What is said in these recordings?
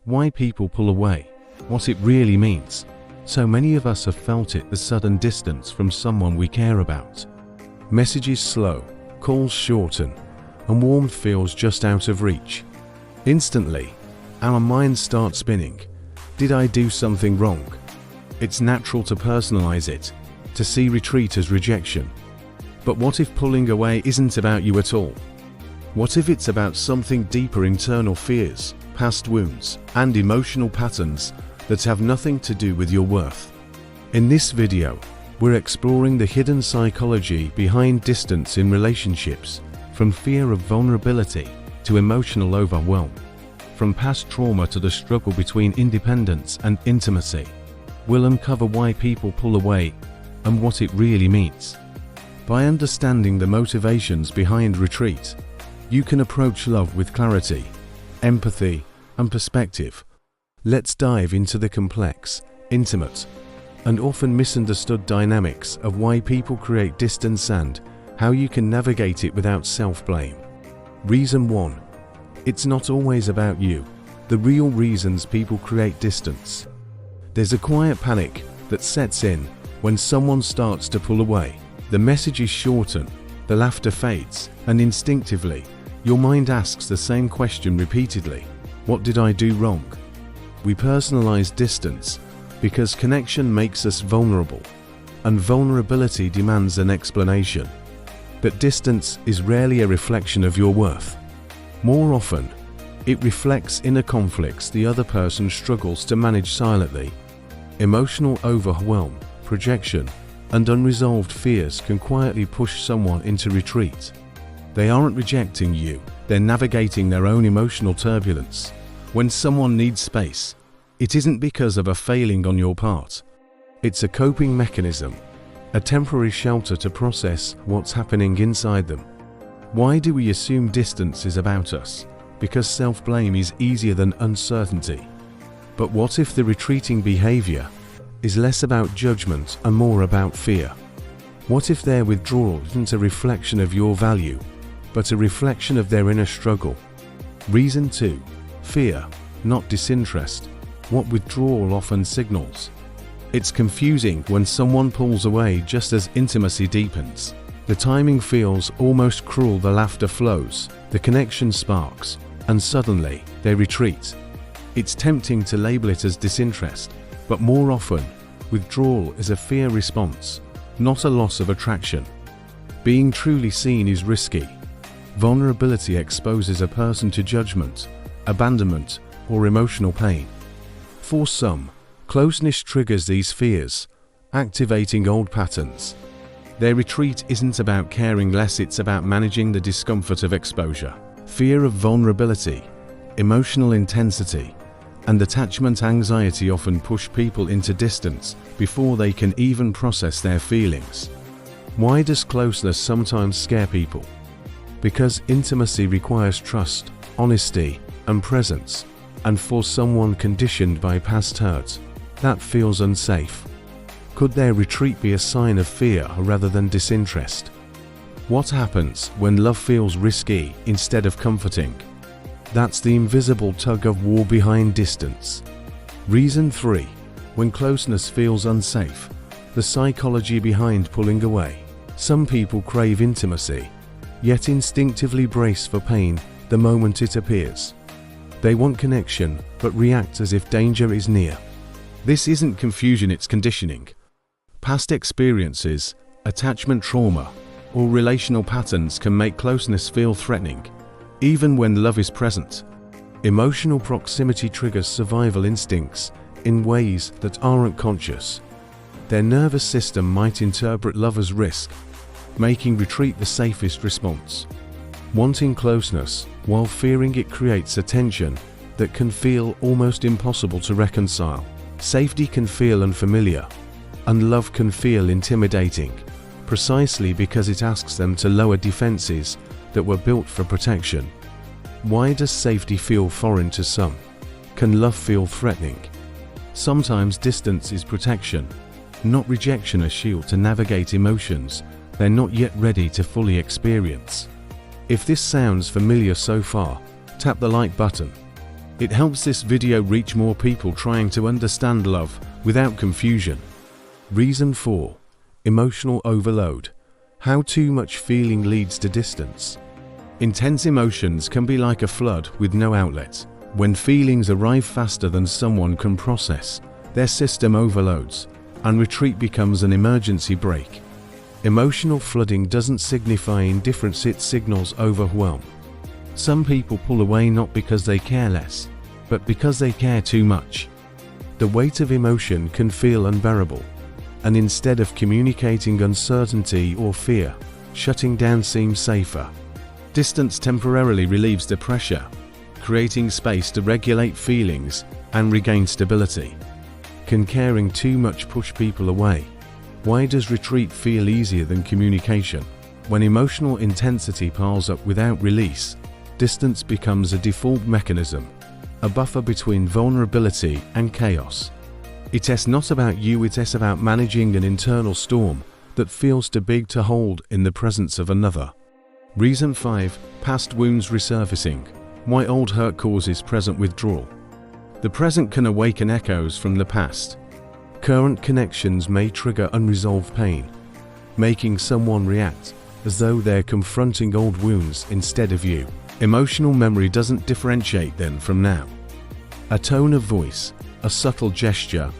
Why people pull away, what it really means. So many of us have felt it, the sudden distance from someone we care about. Messages slow, calls shorten, and warmth feels just out of reach. Instantly, our minds start spinning. Did I do something wrong? It's natural to personalize it, to see retreat as rejection. But what if pulling away isn't about you at all? What if it's about something deeper, internal fears, past wounds, and emotional patterns that have nothing to do with your worth? In this video, we're exploring the hidden psychology behind distance in relationships, from fear of vulnerability to emotional overwhelm, from past trauma to the struggle between independence and intimacy. We'll uncover why people pull away and what it really means. By understanding the motivations behind retreat, you can approach love with clarity, empathy, and perspective. Let's dive into the complex, intimate, and often misunderstood dynamics of why people create distance and how you can navigate it without self-blame. Reason 1. It's not always about you. The real reasons people create distance. There's a quiet panic that sets in when someone starts to pull away. The messages shorten, the laughter fades, and instinctively, your mind asks the same question repeatedly. What did I do wrong? We personalize distance because connection makes us vulnerable, and vulnerability demands an explanation. But distance is rarely a reflection of your worth. More often, it reflects inner conflicts the other person struggles to manage silently. Emotional overwhelm, projection, and unresolved fears can quietly push someone into retreat. They aren't rejecting you, they're navigating their own emotional turbulence. When someone needs space, it isn't because of a failing on your part. It's a coping mechanism, a temporary shelter to process what's happening inside them. Why do we assume distance is about us? Because self-blame is easier than uncertainty. But what if the retreating behavior is less about judgment and more about fear? What if their withdrawal isn't a reflection of your value, but a reflection of their inner struggle? Reason 2. Fear, not disinterest. What withdrawal often signals. It's confusing when someone pulls away just as intimacy deepens. The timing feels almost cruel, the laughter flows, the connection sparks, and suddenly, they retreat. It's tempting to label it as disinterest, but more often, withdrawal is a fear response, not a loss of attraction. Being truly seen is risky. Vulnerability exposes a person to judgment, abandonment, or emotional pain. For some, closeness triggers these fears, activating old patterns. Their retreat isn't about caring less, it's about managing the discomfort of exposure. Fear of vulnerability, emotional intensity, and attachment anxiety often push people into distance before they can even process their feelings. Why does closeness sometimes scare people? Because intimacy requires trust, honesty, and presence, and for someone conditioned by past hurt, that feels unsafe. Could their retreat be a sign of fear rather than disinterest? What happens when love feels risky instead of comforting? That's the invisible tug of war behind distance. Reason 3. When closeness feels unsafe. The psychology behind pulling away. Some people crave intimacy, yet instinctively brace for pain the moment it appears. They want connection, but react as if danger is near. This isn't confusion, it's conditioning. Past experiences, attachment trauma, or relational patterns can make closeness feel threatening, even when love is present. Emotional proximity triggers survival instincts in ways that aren't conscious. Their nervous system might interpret love as risk, making retreat the safest response. Wanting closeness while fearing it creates a tension that can feel almost impossible to reconcile. Safety can feel unfamiliar, and love can feel intimidating, precisely because it asks them to lower defenses that were built for protection. Why does safety feel foreign to some? Can love feel threatening? Sometimes distance is protection, not rejection, a shield to navigate emotions they're not yet ready to fully experience. If this sounds familiar so far, tap the like button. It helps this video reach more people trying to understand love without confusion. Reason 4. Emotional overload. How too much feeling leads to distance. Intense emotions can be like a flood with no outlet. When feelings arrive faster than someone can process, their system overloads, and retreat becomes an emergency brake. Emotional flooding doesn't signify indifference, it signals overwhelm. Some people pull away not because they care less, but because they care too much. The weight of emotion can feel unbearable, and instead of communicating uncertainty or fear, shutting down seems safer. Distance temporarily relieves the pressure, creating space to regulate feelings and regain stability. Can caring too much push people away? Why does retreat feel easier than communication? When emotional intensity piles up without release, distance becomes a default mechanism, a buffer between vulnerability and chaos. It's not about you, it's about managing an internal storm that feels too big to hold in the presence of another. Reason 5. Past wounds resurfacing. Why old hurt causes present withdrawal. The present can awaken echoes from the past. Current connections may trigger unresolved pain, making someone react as though they're confronting old wounds instead of you. Emotional memory doesn't differentiate then from now. A tone of voice, a subtle gesture,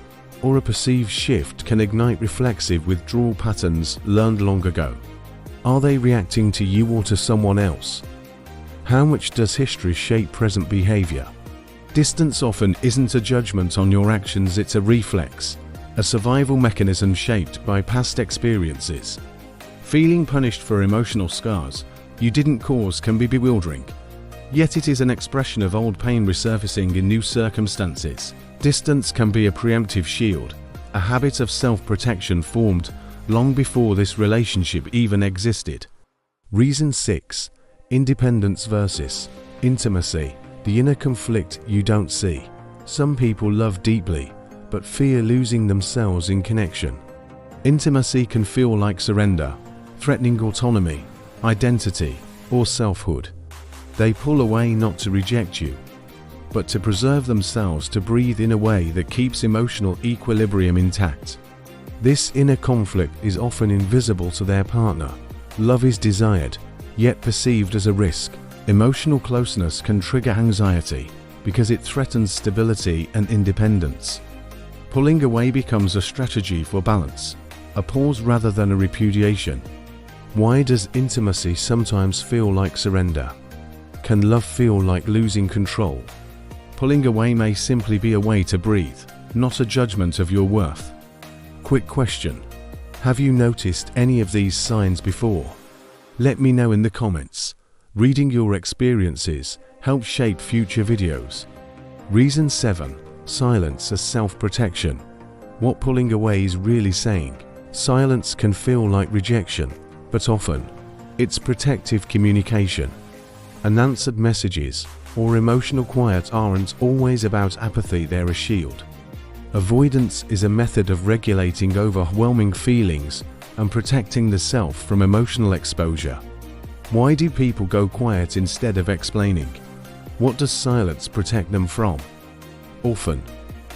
or a perceived shift can ignite reflexive withdrawal patterns learned long ago. Are they reacting to you or to someone else? How much does history shape present behavior? Distance often isn't a judgment on your actions, it's a reflex, a survival mechanism shaped by past experiences. Feeling punished for emotional scars you didn't cause can be bewildering, yet it is an expression of old pain resurfacing in new circumstances. Distance can be a preemptive shield, a habit of self-protection formed long before this relationship even existed. Reason 6. Independence versus intimacy. The inner conflict you don't see. Some people love deeply, but fear losing themselves in connection. Intimacy can feel like surrender, threatening autonomy, identity, or selfhood. They pull away not to reject you, but to preserve themselves, to breathe in a way that keeps emotional equilibrium intact. This inner conflict is often invisible to their partner. Love is desired, yet perceived as a risk. Emotional closeness can trigger anxiety because it threatens stability and independence. Pulling away becomes a strategy for balance, a pause rather than a repudiation. Why does intimacy sometimes feel like surrender? Can love feel like losing control? Pulling away may simply be a way to breathe, not a judgment of your worth. Quick question: have you noticed any of these signs before? Let me know in the comments. Reading your experiences helps shape future videos. Reason 7. Silence as self-protection. What pulling away is really saying. Silence can feel like rejection, but often, it's protective communication. Unanswered messages or emotional quiet aren't always about apathy, they're a shield. Avoidance is a method of regulating overwhelming feelings and protecting the self from emotional exposure. Why do people go quiet instead of explaining? What does silence protect them from? Often,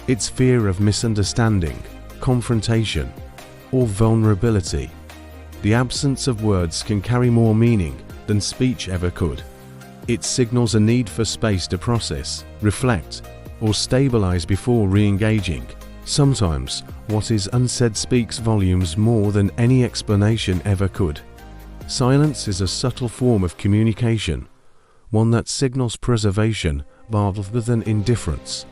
it's fear of misunderstanding, confrontation, or vulnerability. The absence of words can carry more meaning than speech ever could. It signals a need for space to process, reflect, or stabilize before re-engaging. Sometimes, what is unsaid speaks volumes more than any explanation ever could. Silence is a subtle form of communication, one that signals preservation rather than indifference.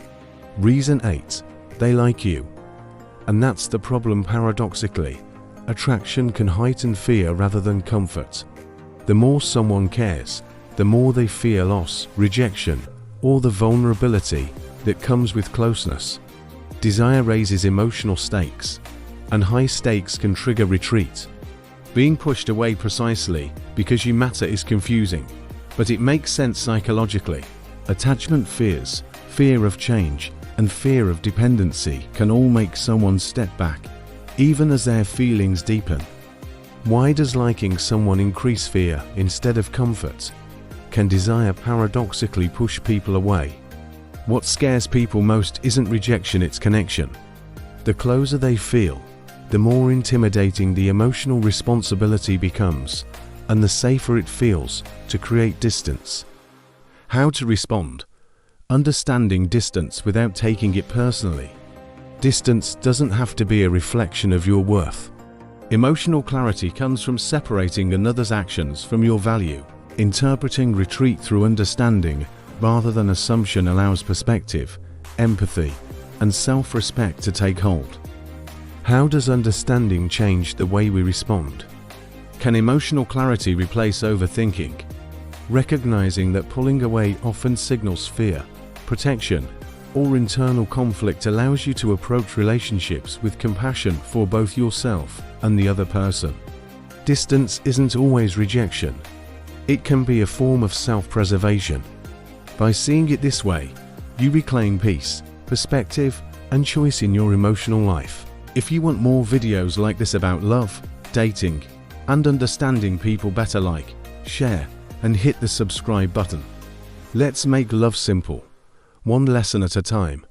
Reason 8. They like you. And that's the problem paradoxically. Attraction can heighten fear rather than comfort. The more someone cares, the more they fear loss, rejection, or the vulnerability that comes with closeness. Desire raises emotional stakes, and high stakes can trigger retreat. Being pushed away precisely because you matter is confusing, but it makes sense psychologically. Attachment fears, fear of change, and fear of dependency can all make someone step back, even as their feelings deepen. Why does liking someone increase fear instead of comfort? Can desire paradoxically push people away? What scares people most isn't rejection, it's connection. The closer they feel, the more intimidating the emotional responsibility becomes, and the safer it feels to create distance. How to respond? Understanding distance without taking it personally. Distance doesn't have to be a reflection of your worth. Emotional clarity comes from separating another's actions from your value. Interpreting retreat through understanding rather than assumption allows perspective, empathy, and self-respect to take hold. How does understanding change the way we respond? Can emotional clarity replace overthinking? Recognizing that pulling away often signals fear, protection, or internal conflict allows you to approach relationships with compassion for both yourself and the other person. Distance isn't always rejection. It can be a form of self-preservation. By seeing it this way, you reclaim peace, perspective, and choice in your emotional life. If you want more videos like this about love, dating, and understanding people better, like, share, and hit the subscribe button. Let's make love simple, one lesson at a time.